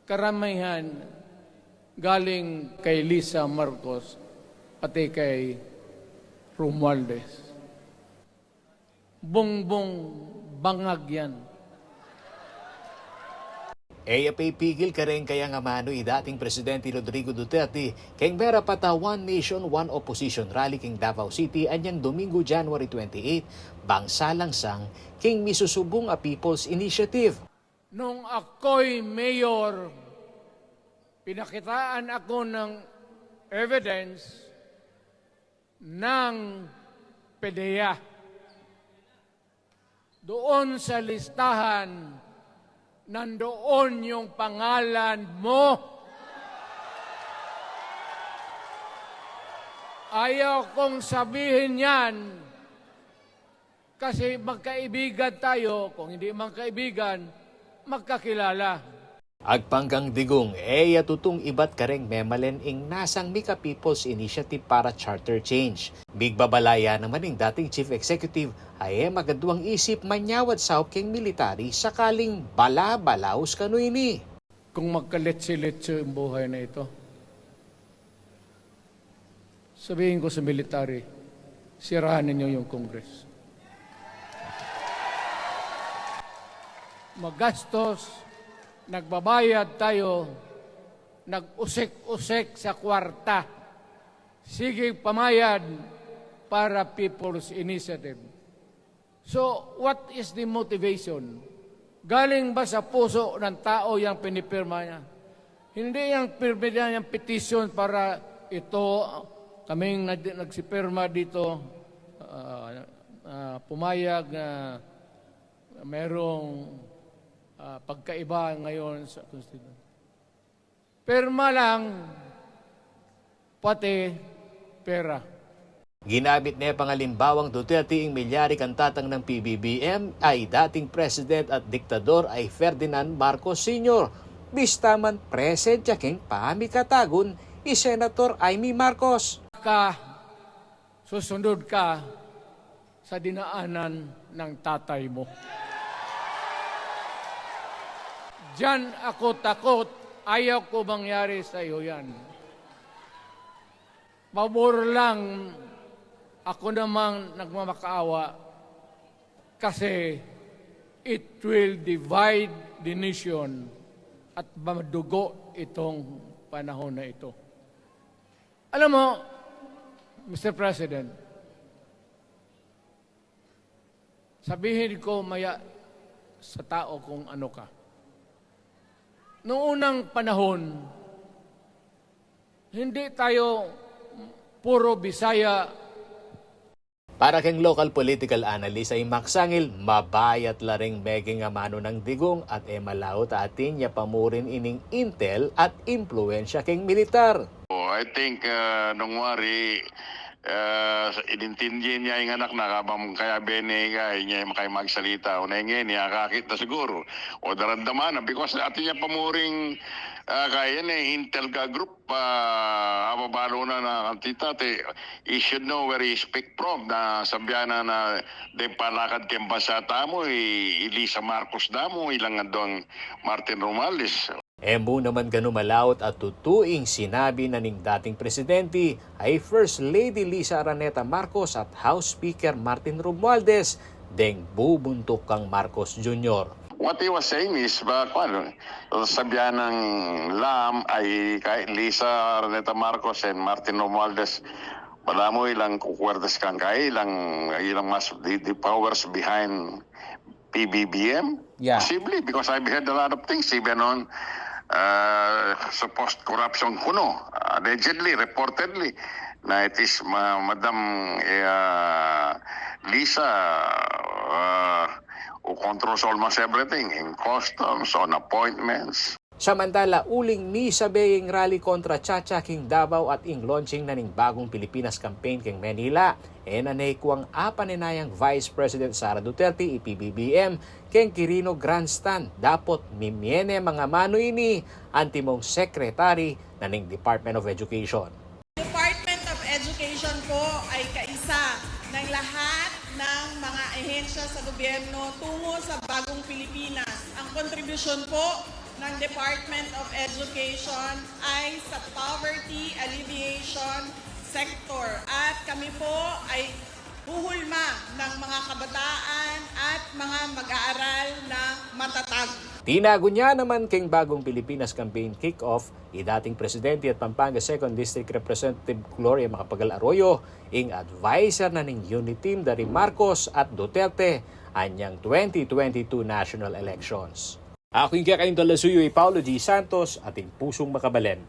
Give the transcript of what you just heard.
Karamihan galing kay Lisa Marcos pati kay Romualdez. Bongbong bangag yan. Pigil ka rin kaya nga manoy dating Presidente Rodrigo Duterte keng mera pata One Nation, One Opposition rally king Davao City anyang Domingo, January 28, bangsalang sang king misusubong a People's Initiative. Nung ako'y mayor, pinakitaan ako ng evidence ng PDEA. Doon sa listahan, nandoon yung pangalan mo. Ayaw kong sabihin yan kasi magkaibigan tayo. Kung hindi magkaibigan, magkakilala. Agpanggang digong, tutong ibat kareng memalen ing nasang Mika People's Initiative para charter change. Bigbabalaya naman ng dating Chief Executive ay magaduang isip manyawad sa king military sakaling bala-balaos kano ini. Kung magkalit-silit yung buhay na ito, sabihin ko sa military, sirahan ninyo yung Congress. Magastos, nagbabayad tayo, nag-usik-usik sa kwarta. Sige pamayad para People's Initiative. So, what is the motivation? Galing ba sa puso ng tao yung pinipirma niya? Hindi yung pirma niya yung petition para ito, kaming nagsipirma dito, pumayag na merong pagkaiba ngayon sa Constitution. Perma lang, pati pera. Ginamit niya pangalimbawang Duterte ing milyari kantatang ng PBBM ay dating President at Diktador ay Ferdinand Marcos Sr. Bistaman present siya king pamikatagon i Senator Amy Marcos. Susunod ka sa dinaanan ng tatay mo. Diyan ako takot, ayaw ko mangyari sa iyo yan. Pabor lang, ako namang nagmamakaawa kasi it will divide the nation at madugo itong panahon na ito. Alam mo, Mr. President, sabihin ko maya sa tao kung ano ka. Noong unang panahon, hindi tayo puro Bisaya. Para kang local political analyst ay maksangil, mabayat laring meging amano ng digong at malaot atin niya pamurin ining intel at impluensya king militar. I think nung wari, inintindi niya yung anak na kabang kaya bene niya makay magsalita. Unay ngayon niya kakita siguro. O darandaman na because atin niya pamuring kaya intel ka group ababalo na kantita he should know where he speak from na sabihan na de palakad kayong basata mo Lisa Marcos na mo ilang doang Martin Romualdez. Mo naman gano malaot at tutuing sinabi na ning dating presidente ay First Lady Lisa Araneta Marcos at House Speaker Martin Romualdez deng bubuntok kang Marcos Jr. What he was saying is, sabihan ng LAM ay kay Lisa Araneta Marcos and Martin Romualdez, wala mo ilang kukwerdas kang kay ilang mas the powers behind PBBM? Yeah. Possibly, because I've heard a lot of things even on supposed corruption kuno, allegedly, reportedly, na it is Madam Lisa who controls almost everything in customs, on appointments. Samantala, uling ni sabing rally kontra Chacha king Davao at ing launching na ning bagong Pilipinas campaign king Manila. Nanay kuang apaninayang Vice President Sara Duterte PBBM king Quirino Grandstand dapot mimiene mga mano ini antimong Secretary na ning Department of Education. Department of Education po ay kaisa ng lahat ng ehensya sa gobyerno tungo sa bagong Pilipinas. Ang kontribusyon po ng Department of Education ay sa poverty alleviation sector. At kami po ay huhulma ng mga kabataan at mga mag-aaral na matatag. Tinago niya naman king bagong Pilipinas campaign kick-off, dating Presidente at Pampanga 2nd District Representative Gloria Macapagal Arroyo, ing advisor na ning unit team dari Marcos at Duterte anyang 2022 national elections. Ako yung kakain Dalasuyo Paulo G. Santos, ating pusong makabalen.